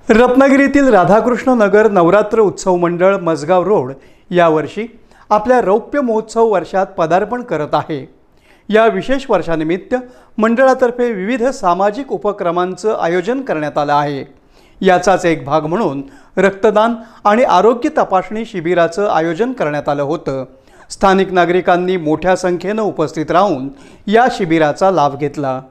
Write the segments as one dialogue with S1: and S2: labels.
S1: रत्नागिरीतील राधाकृष्ण नगर नवरात्र उत्सव मंडळ मजगाव रोड यावर्षी आपल्या रौप्य महोत्सव वर्षात पदार्पण करत आहे। या विशेष वर्षानिमित्त मंडळातर्फे विविध सामाजिक उपक्रमांचं आयोजन करण्यात आलं आहे। याचाच एक भाग म्हणून रक्तदान आणि आरोग्य तपासणी शिबिराचं आयोजन करण्यात आलं होतं। स्थानिक नागरिकांनी मोठ्या संख्येने उपस्थित राहून या शिबिराचा लाभ घेतला।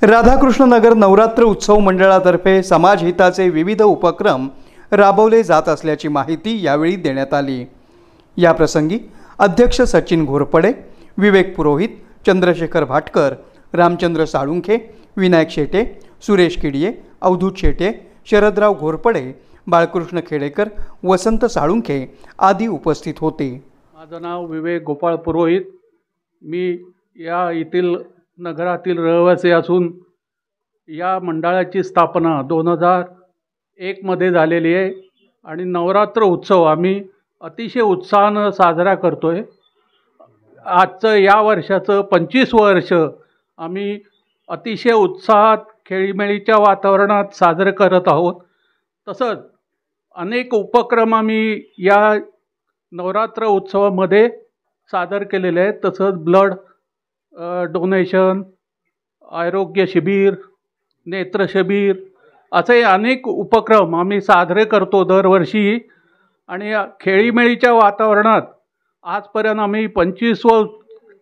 S1: राधाकृष्ण नगर नवरात्र उत्सव मंडळातर्फे समाजहिताचे विविध उपक्रम राबवले जात असल्याची माहिती यावेळी देण्यात आली। या प्रसंगी अध्यक्ष सचिन घोरपडे, विवेक पुरोहित, चंद्रशेखर भाटकर, रामचंद्र साळुंखे, विनायक शेटे, सुरेश किडिये, अवधूत शेटे, शरदराव घोरपडे, बाळकृष्ण खेडेकर, वसंत साळुंखे आदी उपस्थित होते।
S2: माझं नाव विवेक गोपाळ पुरोहित। मी या येथील नगरातील रहिवासी असून या मंडळाची स्थापना 2001 मध्ये झालेली आहे आणि नवरात्र उत्सव आम्ही अतिशय उत्साहाने साजरा करतोय। आजचं या वर्षाचं 25 वर्ष आम्ही अतिशय उत्साहात खेळीमेळीच्या वातावरणात साजरे करत आहोत। तसंच अनेक उपक्रम आम्ही या नवरात्र उत्सवामध्ये सादर केलेले आहेत। तसंच ब्लड डोनेशन, आरोग्य शिबिर, नेत्र शिबिर असे अनेक उपक्रम आम्ही साजरे करतो दरवर्षी। आणि खेळीमेळीच्या वातावरणात आजपर्यंत आम्ही 25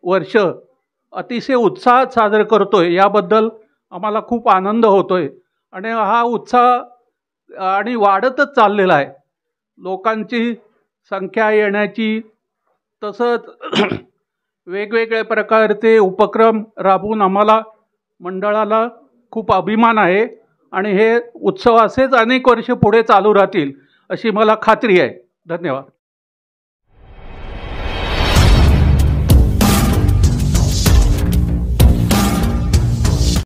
S2: वर्ष अतिशय उत्साहात साजरे करतोय। याबद्दल आम्हाला खूप आनंद होतोय आणि हा उत्साह आणि वाढतच चाललेला आहे। लोकांची संख्या येण्याची तसंच वेगवेगळे प्रकारचे उपक्रम राबवून आम्हाला मंडळाला खूप अभिमान आहे आणि हे उत्सव असेच अनेक वर्ष पुढे चालू राहतील अशी मला खात्री आहे। धन्यवाद।